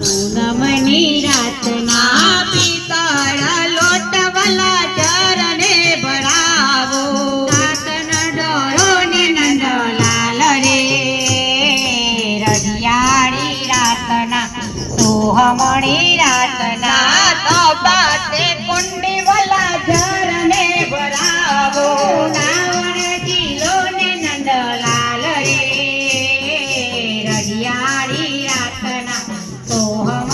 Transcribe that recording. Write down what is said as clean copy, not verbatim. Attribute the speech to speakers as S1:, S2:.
S1: પૂનમની રાતના પિતળ લોટવલા ચરણે ભરાવો નાતન ડોરો ને નંદલાલ રે રજિયાળી રાતના સોહમણી રાતના તપાતે કુંડી વલા ચરણે ભરાવો નાવણ જીલો ને નંદલાલ રે રજિયાળી રાતના સોહમ